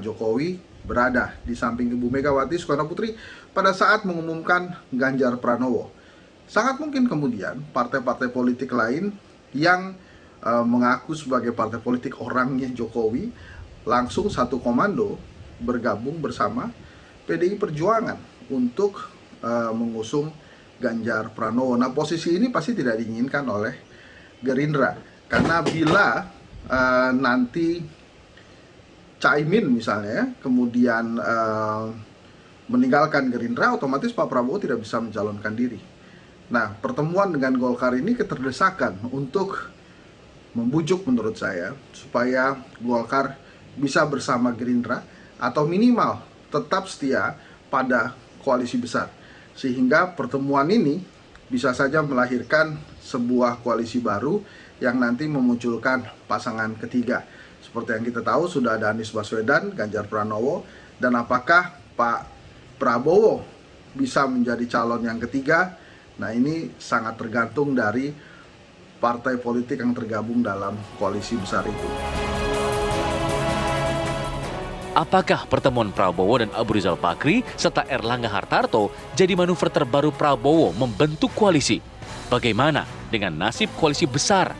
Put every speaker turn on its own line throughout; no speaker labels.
Jokowi berada di samping Ibu Megawati Soekarno Putri pada saat mengumumkan Ganjar Pranowo. Sangat mungkin kemudian partai-partai politik lain yang mengaku sebagai partai politik orangnya Jokowi langsung satu komando bergabung bersama PDI Perjuangan untuk mengusung Ganjar Pranowo. Nah, posisi ini pasti tidak diinginkan oleh Gerindra, karena bila nanti Caimin misalnya kemudian meninggalkan Gerindra, otomatis Pak Prabowo tidak bisa mencalonkan diri. Nah, pertemuan dengan Golkar ini keterdesakan untuk membujuk menurut saya supaya Golkar bisa bersama Gerindra atau minimal tetap setia pada koalisi besar, sehingga pertemuan ini bisa saja melahirkan sebuah koalisi baru yang nanti memunculkan pasangan ketiga. Seperti yang kita tahu sudah ada Anies Baswedan, Ganjar Pranowo, dan apakah Pak Prabowo bisa menjadi calon yang ketiga? Nah, ini sangat tergantung dari partai politik yang tergabung dalam koalisi besar itu.
Apakah pertemuan Prabowo dan Abu Rizal Bakri serta Erlangga Hartarto jadi manuver terbaru Prabowo membentuk koalisi? Bagaimana dengan nasib koalisi besar?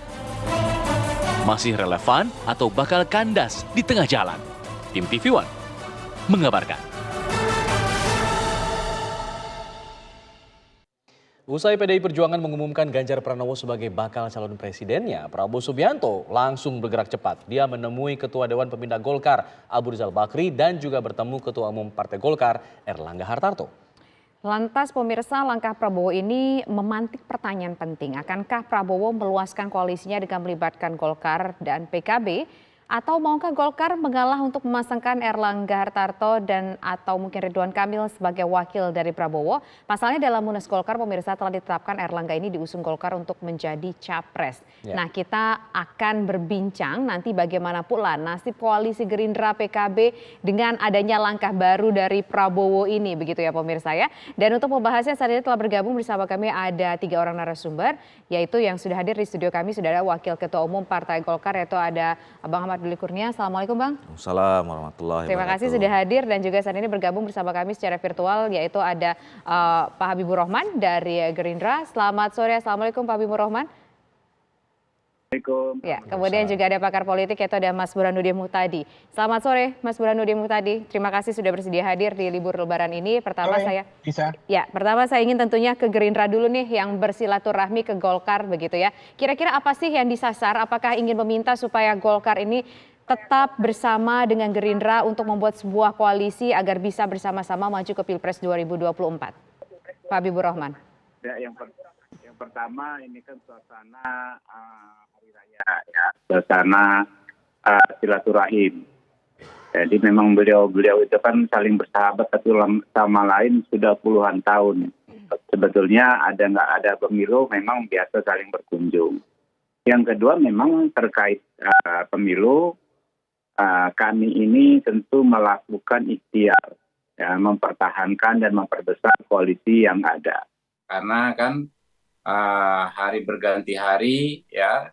Masih relevan atau bakal kandas di tengah jalan? Tim TV One mengabarkan.
Usai PDI Perjuangan mengumumkan Ganjar Pranowo sebagai bakal calon presidennya, Prabowo Subianto langsung bergerak cepat. Dia menemui Ketua Dewan Pembina Golkar, Abu Rizal Bakri, dan juga bertemu Ketua Umum Partai Golkar, Erlangga Hartarto.
Lantas pemirsa, langkah Prabowo ini memantik pertanyaan penting. Akankah Prabowo meluaskan koalisinya dengan melibatkan Golkar dan PKB? Atau maukah Golkar mengalah untuk memasangkan Erlangga Hartarto dan atau mungkin Ridwan Kamil sebagai wakil dari Prabowo? Pasalnya dalam Munas Golkar pemirsa telah ditetapkan Erlangga ini diusung Golkar untuk menjadi capres. Ya. Nah, kita akan berbincang nanti bagaimana pula nasib koalisi Gerindra PKB dengan adanya langkah baru dari Prabowo ini, begitu ya pemirsa ya. Dan untuk membahasnya saat ini telah bergabung bersama kami ada 3 orang narasumber, yaitu yang sudah hadir di studio kami sudah ada Wakil Ketua Umum Partai Golkar, yaitu ada Abang Ahmad Duli Kurnia. Assalamualaikum Bang.
Assalamualaikum warahmatullahi wabarakatuh.
Terima kasih sudah hadir, dan juga saat ini bergabung bersama kami secara virtual yaitu ada Pak Habibur Rahman dari Gerindra. Selamat sore, Assalamualaikum Pak Habibur Rahman.
Assalamualaikum.
Ya, kemudian juga ada pakar politik yaitu ada Mas Burhanuddin Muhtadi. Selamat sore Mas Burhanuddin Muhtadi. Terima kasih sudah bersedia hadir di libur Lebaran ini. Pertama saya ingin tentunya ke Gerindra dulu nih yang bersilaturahmi ke Golkar begitu ya. Kira-kira apa sih yang disasar? Apakah ingin meminta supaya Golkar ini tetap bersama dengan Gerindra untuk membuat sebuah koalisi agar bisa bersama-sama maju ke Pilpres 2024? Pak Habibur Rahman.
Ya, yang pertama ini kan suasana hari raya ya, suasana silaturahim. Jadi memang beliau itu kan saling bersahabat satu sama lain sudah puluhan tahun. Sebetulnya nggak ada pemilu memang biasa saling berkunjung. Yang kedua memang terkait pemilu, kami ini tentu melakukan ikhtiar ya, mempertahankan dan memperbesar koalisi yang ada. Karena kan hari berganti hari ya,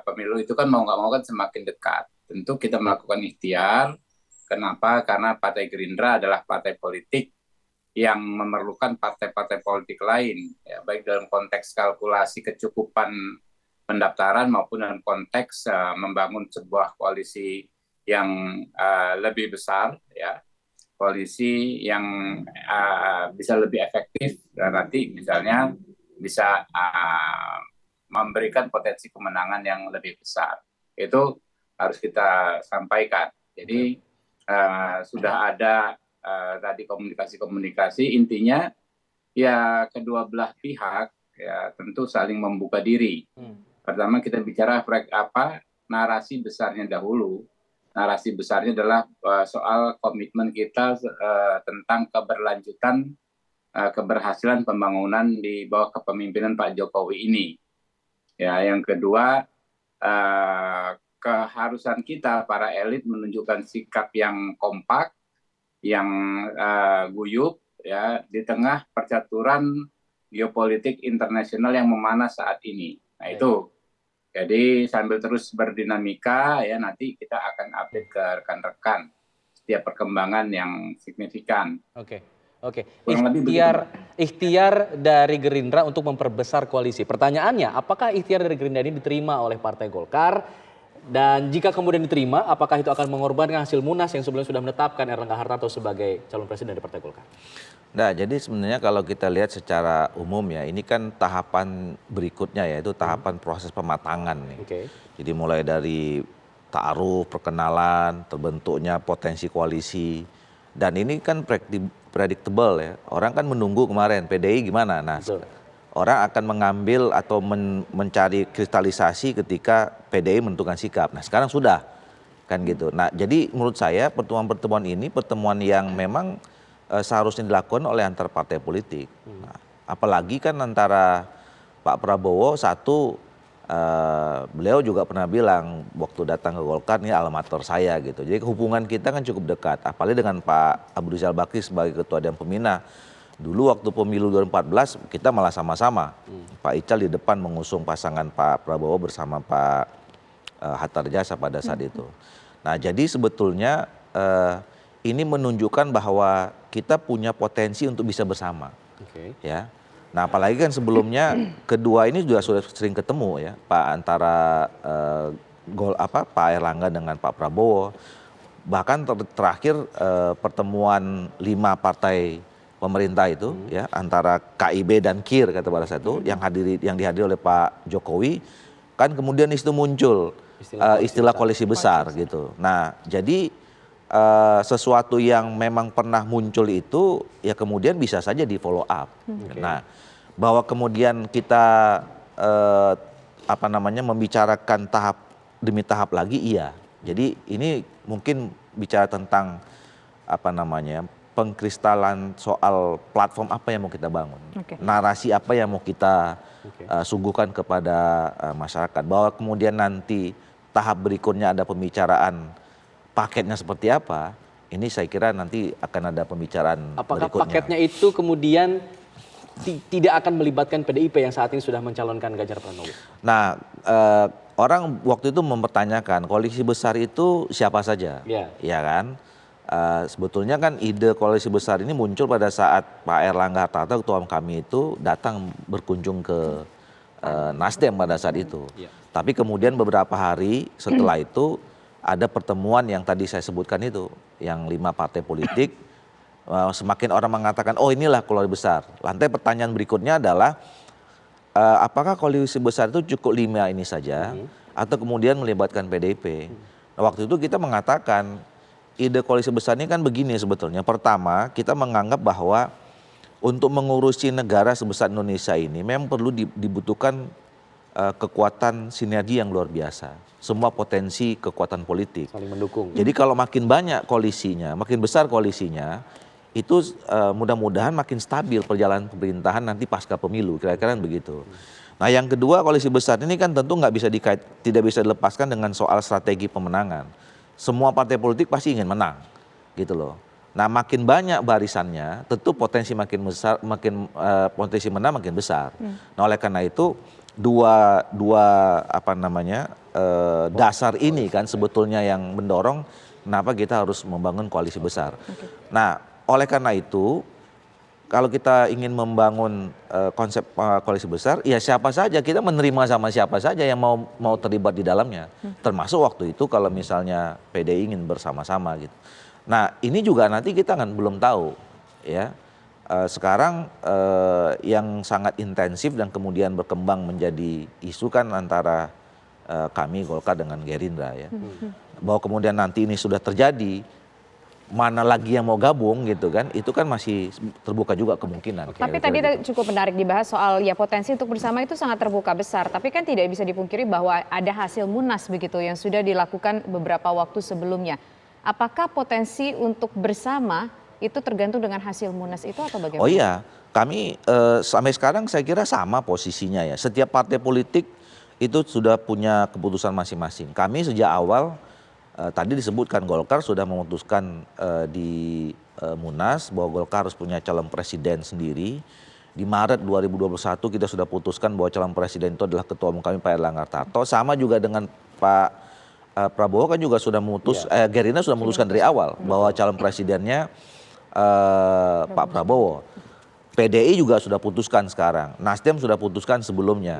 pemilu itu kan mau nggak mau kan semakin dekat. Tentu kita melakukan ikhtiar. Kenapa? Karena Partai Gerindra adalah partai politik yang memerlukan partai-partai politik lain, ya, baik dalam konteks kalkulasi kecukupan pendaftaran maupun dalam konteks membangun sebuah koalisi yang lebih besar, ya, koalisi yang bisa lebih efektif dan nanti misalnya bisa memberikan potensi kemenangan yang lebih besar. Itu harus kita sampaikan. Jadi sudah ada tadi komunikasi, intinya ya kedua belah pihak ya tentu saling membuka diri. Pertama kita bicara narasi besarnya dahulu. Narasi besarnya adalah soal komitmen kita tentang keberlanjutan keberhasilan pembangunan di bawah kepemimpinan Pak Jokowi ini. Ya, yang kedua keharusan kita para elit menunjukkan sikap yang kompak, yang guyup ya di tengah percaturan geopolitik internasional yang memanas saat ini. Nah, itu. Jadi sambil terus berdinamika ya nanti kita akan update ke rekan-rekan. setiap perkembangan yang signifikan.
Oke.
Kurang lebih
Ikhtiar dari Gerindra untuk memperbesar koalisi. Pertanyaannya, apakah ikhtiar dari Gerindra ini diterima oleh Partai Golkar? Dan jika kemudian diterima, apakah itu akan mengorbankan hasil Munas yang sebelumnya sudah menetapkan Erlangga Hartarto sebagai calon presiden dari Partai Golkar?
Nah, jadi sebenarnya kalau kita lihat secara umum ya, ini kan tahapan berikutnya yaitu tahapan proses pematangan nih.
Oke.
Jadi mulai dari ta'aruf, perkenalan, terbentuknya potensi koalisi. Dan ini kan predictable ya. Orang kan menunggu kemarin PDI gimana. Nah,
Betul.
orang akan mengambil atau mencari kristalisasi ketika PDI menentukan sikap. Nah, sekarang sudah kan gitu. Nah, jadi menurut saya pertemuan-pertemuan ini pertemuan yang memang seharusnya dilakukan oleh antar partai politik. Nah, apalagi kan antara Pak Prabowo beliau juga pernah bilang waktu datang ke Golkar ini almater saya gitu. Jadi hubungan kita kan cukup dekat. Apalagi dengan Pak Abu Rizal Bakri sebagai Ketua Dewan Pembina. Dulu waktu pemilu 2014 kita malah sama-sama. Pak Ical di depan mengusung pasangan Pak Prabowo bersama Pak Hatta Rajasa pada saat itu. Nah, jadi sebetulnya ini menunjukkan bahwa kita punya potensi untuk bisa bersama.
Oke.
Ya. Nah, apalagi kan sebelumnya kedua ini sudah sering ketemu ya, antara Pak Erlangga dengan Pak Prabowo. Bahkan terakhir pertemuan 5 partai pemerintah itu ya, antara KIB dan KIR kata pada saat itu yang dihadiri oleh Pak Jokowi, kan kemudian itu muncul istilah koalisi besar gitu. Nah, jadi sesuatu yang memang pernah muncul itu ya kemudian bisa saja di follow up. Nah, bahwa kemudian kita membicarakan tahap demi tahap lagi, iya. Jadi ini mungkin bicara tentang pengkristalan soal platform apa yang mau kita bangun, narasi apa yang mau kita suguhkan kepada masyarakat. Bahwa kemudian nanti tahap berikutnya ada pembicaraan paketnya seperti apa, ini saya kira nanti akan ada pembicaraan
Apakah
berikutnya.
paketnya itu kemudian tidak akan melibatkan PDIP yang saat ini sudah mencalonkan Ganjar Pranowo?
Nah, orang waktu itu mempertanyakan koalisi besar itu siapa saja, ya kan? Sebetulnya kan ide koalisi besar ini muncul pada saat Pak Erlangga Hartarto, ketua kami itu datang berkunjung ke Nasdem pada saat itu. Tapi kemudian beberapa hari setelah itu ada pertemuan yang tadi saya sebutkan itu, yang 5 partai politik. Semakin orang mengatakan, oh inilah koalisi besar. Lantas pertanyaan berikutnya adalah, apakah koalisi besar itu cukup 5 ini saja, atau kemudian melibatkan PDIP? Nah, waktu itu kita mengatakan, ide koalisi besar ini kan begini sebetulnya. Pertama, kita menganggap bahwa untuk mengurusi negara sebesar Indonesia ini memang perlu dibutuhkan kekuatan sinergi yang luar biasa. Semua potensi kekuatan politik.
Saling mendukung.
Jadi kalau makin banyak koalisinya, makin besar koalisinya, itu mudah-mudahan makin stabil perjalanan pemerintahan nanti pasca pemilu, kira-kira begitu. Nah, yang kedua, koalisi besar ini kan tentu tidak bisa dilepaskan dengan soal strategi pemenangan. Semua partai politik pasti ingin menang, gitu loh. Nah, makin banyak barisannya, tentu potensi potensi menang makin besar. Nah, oleh karena itu dua dasar ini kan sebetulnya yang mendorong kenapa kita harus membangun koalisi besar. Nah, oleh karena itu kalau kita ingin membangun konsep koalisi besar, ya siapa saja, kita menerima sama siapa saja yang mau terlibat di dalamnya. Termasuk waktu itu kalau misalnya PDI ingin bersama-sama gitu. Nah, ini juga nanti kita kan belum tahu ya. Sekarang yang sangat intensif dan kemudian berkembang menjadi isu kan antara kami Golkar dengan Gerindra ya. Bahwa kemudian nanti ini sudah terjadi, mana lagi yang mau gabung gitu kan, itu kan masih terbuka juga kemungkinan.
Tapi tadi cukup menarik dibahas soal ya potensi untuk bersama itu sangat terbuka besar. Tapi kan tidak bisa dipungkiri bahwa ada hasil Munas begitu yang sudah dilakukan beberapa waktu sebelumnya. Apakah potensi untuk bersama itu tergantung dengan hasil Munas itu atau bagaimana?
Oh iya, kami sampai sekarang saya kira sama posisinya ya. Setiap partai politik itu sudah punya keputusan masing-masing. Kami sejak awal tadi disebutkan Golkar sudah memutuskan di Munas bahwa Golkar harus punya calon presiden sendiri. Di Maret 2021 kita sudah putuskan bahwa calon presiden itu adalah ketua umum kami Pak Erlangga Hartarto. Sama juga dengan Pak Prabowo kan juga sudah Gerindra sudah memutuskan dari awal bahwa calon presidennya Pak Prabowo. PDI juga sudah putuskan sekarang, Nasdem sudah putuskan sebelumnya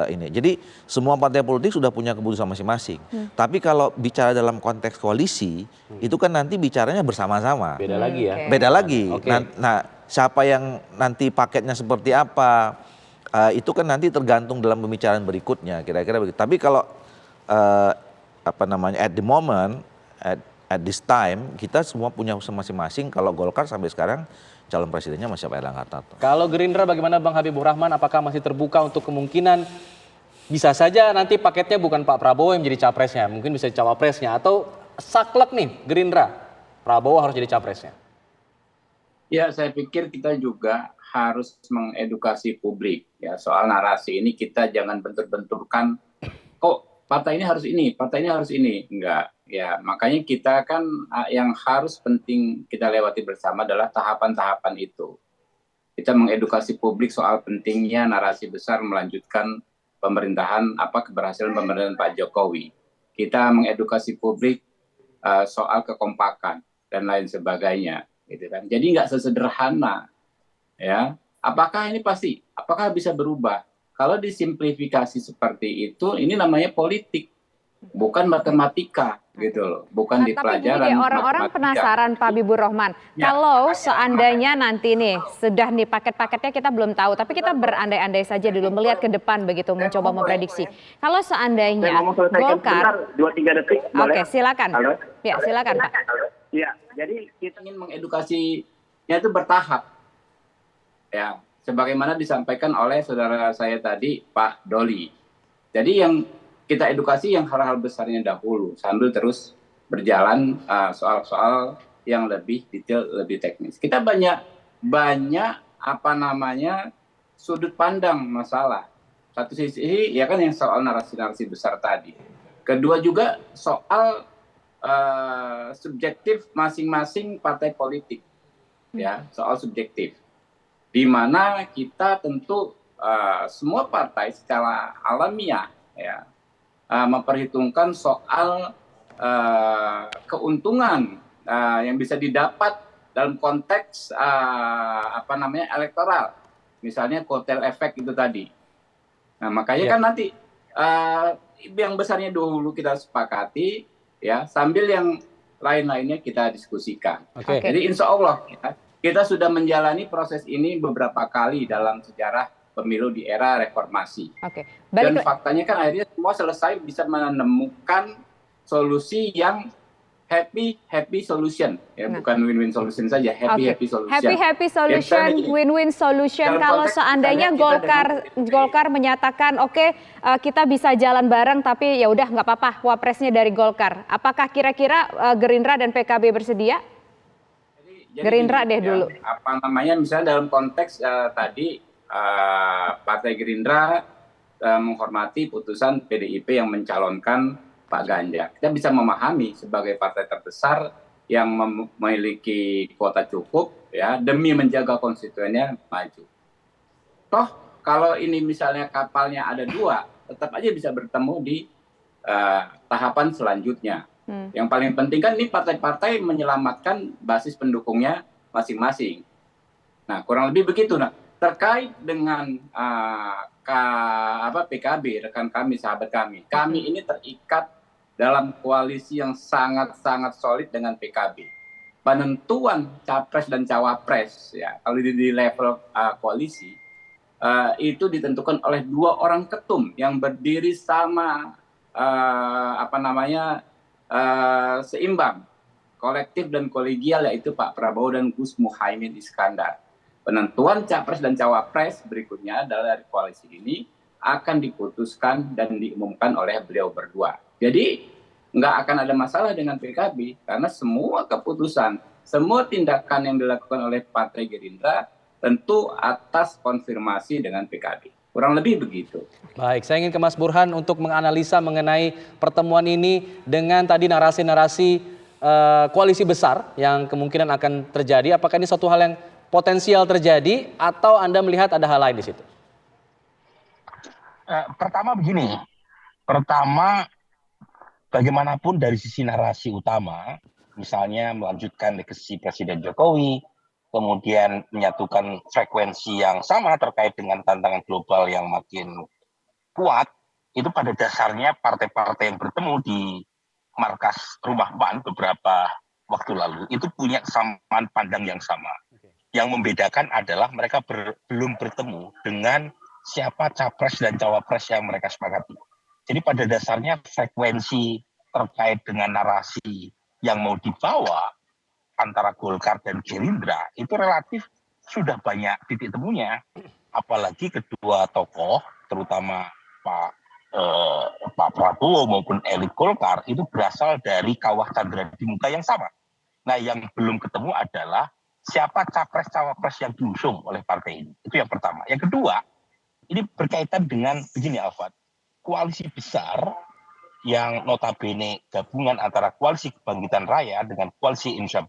ini. Jadi semua partai politik sudah punya keputusan masing-masing. Tapi kalau bicara dalam konteks koalisi, itu kan nanti bicaranya bersama-sama.
Beda lagi ya.
Beda lagi.
Okay.
Nah, siapa yang nanti paketnya seperti apa, itu kan nanti tergantung dalam pembicaraan berikutnya, kira-kira begitu. Tapi kalau at the moment, at this time, kita semua punya masing-masing. Kalau Golkar sampai sekarang calon presidennya masih Pak Erlangga Hartarto.
Kalau Gerindra bagaimana Bang Habibur Rahman? Apakah masih terbuka untuk kemungkinan bisa saja nanti paketnya bukan Pak Prabowo yang menjadi capresnya, mungkin bisa cawapresnya, atau saklek nih Gerindra, Prabowo harus jadi capresnya?
Ya, saya pikir kita juga harus mengedukasi publik ya soal narasi ini. Kita jangan bentur-benturkan kok partai ini harus ini, partai ini harus ini. Enggak. Ya, makanya kita kan yang harus penting kita lewati bersama adalah tahapan-tahapan itu. Kita mengedukasi publik soal pentingnya narasi besar melanjutkan pemerintahan, keberhasilan pemerintahan Pak Jokowi. Kita mengedukasi publik soal kekompakan dan lain sebagainya, gitu kan. Jadi nggak sesederhana, ya. Apakah ini pasti? Apakah bisa berubah? Kalau disimplifikasi seperti itu, ini namanya politik. Bukan matematika gitu loh, bukan di pelajaran.
Tapi orang-orang penasaran Pak Habibur Rahman, kalau seandainya nanti nih sudah nih paket-paketnya kita belum tahu, tapi kita berandai-andai saja dulu melihat ke depan begitu, mencoba memprediksi. Kalau seandainya Golkar,
2-3 detik, boleh?
Oke, silakan.
Halo?
Ya, silakan Pak.
Ya, jadi kita ingin mengedukasinya itu bertahap. Ya, sebagaimana disampaikan oleh saudara saya tadi, Pak Doli. Jadi yang kita edukasi yang hal-hal besarnya dahulu, sambil terus berjalan soal-soal yang lebih detail, lebih teknis. Kita banyak sudut pandang masalah. Satu sisi ya kan yang soal narasi-narasi besar tadi. Kedua juga soal subjektif masing-masing partai politik, ya, soal subjektif. Di mana kita tentu semua partai secara alamiah, ya, memperhitungkan soal keuntungan yang bisa didapat dalam konteks elektoral, misalnya kotel efek itu tadi. Nah, makanya kan nanti yang besarnya dulu kita sepakati, ya, sambil yang lain-lainnya kita diskusikan. Jadi insya Allah kita sudah menjalani proses ini beberapa kali dalam sejarah pemilu di era reformasi. Dan faktanya kan akhirnya semua selesai bisa menemukan solusi yang happy solution, ya, bukan win-win solution saja, happy solution.
Happy solution, win-win solution. Kalau seandainya Golkar menyatakan kita bisa jalan bareng, tapi ya udah nggak apa-apa, wapresnya dari Golkar. Apakah kira-kira Gerindra dan PKB bersedia? Jadi Gerindra deh dulu.
Misalnya dalam konteks tadi Partai Gerindra menghormati putusan PDIP yang mencalonkan Pak Ganjar. Kita bisa memahami sebagai partai terbesar yang memiliki kuota cukup, ya, demi menjaga konstituennya maju. Toh kalau ini misalnya kapalnya ada 2, tetap aja bisa bertemu di tahapan selanjutnya. Yang paling penting kan ini partai-partai menyelamatkan basis pendukungnya masing-masing. Nah, kurang lebih begitu. Nah, terkait dengan PKB, rekan kami, sahabat kami ini terikat dalam koalisi yang sangat-sangat solid dengan PKB. Penentuan capres dan cawapres, ya, kalau di level koalisi itu ditentukan oleh 2 orang ketum yang berdiri sama seimbang, kolektif dan kolegial, yaitu Pak Prabowo dan Gus Muhaimin Iskandar. Penentuan capres dan cawapres berikutnya dari koalisi ini akan diputuskan dan diumumkan oleh beliau berdua. Jadi nggak akan ada masalah dengan PKB karena semua keputusan, semua tindakan yang dilakukan oleh Partai Gerindra tentu atas konfirmasi dengan PKB. Kurang lebih begitu.
Baik, saya ingin ke Mas Burhan untuk menganalisa mengenai pertemuan ini dengan tadi narasi-narasi koalisi besar yang kemungkinan akan terjadi. Apakah ini suatu hal yang potensial terjadi atau Anda melihat ada hal lain di situ?
Pertama begini, bagaimanapun dari sisi narasi utama, misalnya melanjutkan legasi Presiden Jokowi, kemudian menyatukan frekuensi yang sama terkait dengan tantangan global yang makin kuat, itu pada dasarnya partai-partai yang bertemu di markas Rumah PAN beberapa waktu lalu itu punya kesamaan pandang yang sama. Yang membedakan adalah mereka belum bertemu dengan siapa capres dan cawapres yang mereka sepakati. Jadi pada dasarnya frekuensi terkait dengan narasi yang mau dibawa antara Golkar dan Gerindra itu relatif sudah banyak titik temunya. Apalagi kedua tokoh, terutama Pak Prabowo maupun elit Golkar itu berasal dari kawah Candra di Muka yang sama. Nah, yang belum ketemu adalah siapa capres-cawapres yang diusung oleh partai ini. Itu yang pertama. Yang kedua, ini berkaitan dengan begini Alfat, koalisi besar yang notabene gabungan antara koalisi Kebangkitan Raya dengan koalisi Indonesia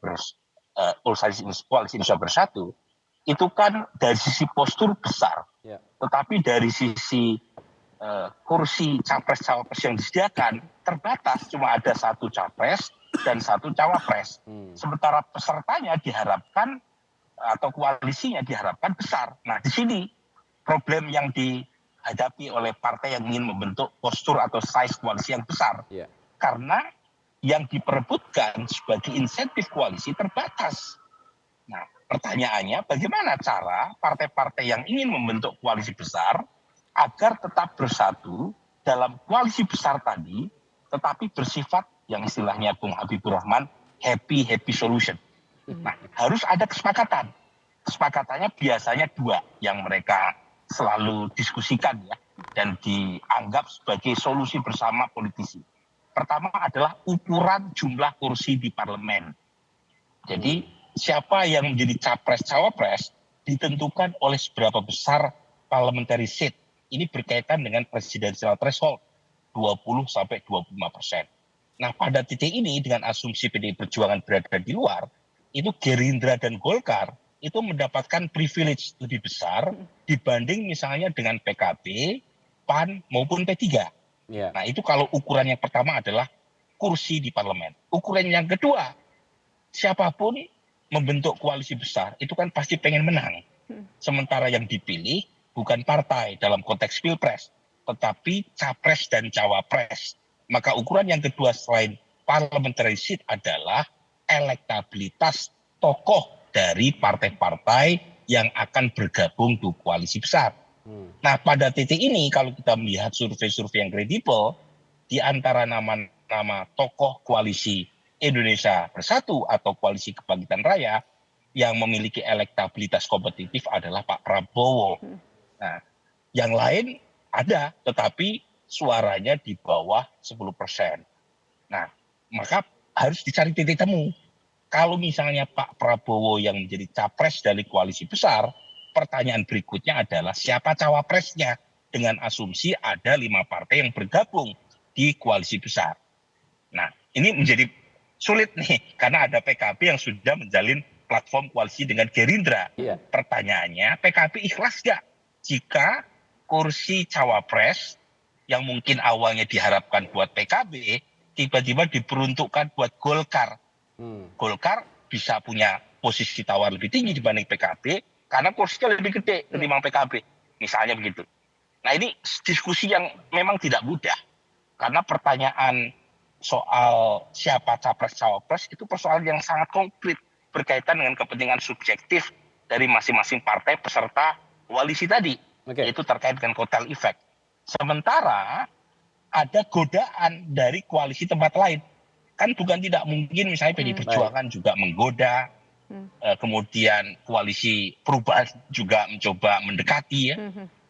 Bersatu, itu kan dari sisi postur besar, tetapi dari sisi kursi capres-cawapres yang disediakan terbatas, cuma ada satu capres dan satu cawapres. Sementara pesertanya diharapkan atau koalisinya diharapkan besar. Nah, di sini problem yang dihadapi oleh partai yang ingin membentuk postur atau size koalisi yang besar. Karena yang diperebutkan sebagai insentif koalisi terbatas. Nah, pertanyaannya bagaimana cara partai-partai yang ingin membentuk koalisi besar agar tetap bersatu dalam koalisi besar tadi, tetapi bersifat yang istilahnya Bung Habibur Rahman happy solution. Nah, harus ada kesepakatan. Kesepakatannya biasanya dua yang mereka selalu diskusikan ya, dan dianggap sebagai solusi bersama politisi. Pertama adalah ukuran jumlah kursi di parlemen. Jadi siapa yang menjadi capres-cawapres ditentukan oleh seberapa besar parliamentary seat. Ini berkaitan dengan presidential threshold 20-25%. Nah, pada titik ini dengan asumsi PDI Perjuangan berada di luar, itu Gerindra dan Golkar itu mendapatkan privilege lebih besar dibanding misalnya dengan PKB, PAN maupun P3. Nah, itu kalau ukuran yang pertama adalah kursi di parlemen. Ukuran yang kedua, siapapun membentuk koalisi besar itu kan pasti pengen menang. Sementara yang dipilih bukan partai dalam konteks pilpres, tetapi capres dan cawapres. Maka ukuran yang kedua selain parliamentary seat adalah elektabilitas tokoh dari partai-partai yang akan bergabung di koalisi besar. Nah, pada titik ini kalau kita melihat survei-survei yang kredibel, di antara nama-nama tokoh koalisi Indonesia Bersatu atau koalisi Kebangkitan Raya yang memiliki elektabilitas kompetitif adalah Pak Prabowo. Nah, yang lain ada, tetapi suaranya di bawah 10%. Nah, maka harus dicari titik temu. Kalau misalnya Pak Prabowo yang menjadi capres dari koalisi besar, pertanyaan berikutnya adalah siapa cawapresnya? Dengan asumsi ada 5 partai yang bergabung di koalisi besar. Nah, ini menjadi sulit nih, karena ada PKB yang sudah menjalin platform koalisi dengan Gerindra. Pertanyaannya, PKB ikhlas gak jika kursi cawapres yang mungkin awalnya diharapkan buat PKB, tiba-tiba diperuntukkan buat Golkar. Golkar bisa punya posisi tawar lebih tinggi dibanding PKB, karena kursinya lebih gede ketimbang PKB. Misalnya begitu. Nah, ini diskusi yang memang tidak mudah. Karena pertanyaan soal siapa capres-cawapres itu persoalan yang sangat konkret. Berkaitan dengan kepentingan subjektif dari masing-masing partai peserta koalisi tadi. Itu terkait dengan kotel efek. Sementara ada godaan dari koalisi tempat lain. Kan bukan tidak mungkin misalnya PDI Perjuangan juga menggoda, kemudian koalisi perubahan juga mencoba mendekati ya.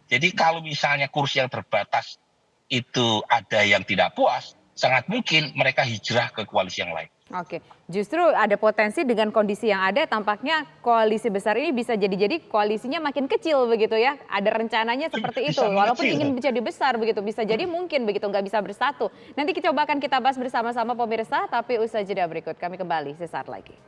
Jadi kalau misalnya kursi yang terbatas itu ada yang tidak puas, sangat mungkin mereka hijrah ke koalisi yang lain.
Oke, justru ada potensi dengan kondisi yang ada tampaknya koalisi besar ini bisa jadi koalisinya makin kecil begitu ya. Ada rencananya seperti itu, walaupun ingin menjadi besar begitu, bisa jadi mungkin begitu nggak bisa bersatu. Nanti coba akan kita bahas bersama-sama pemirsa, tapi usai jeda berikut kami kembali sesaat lagi.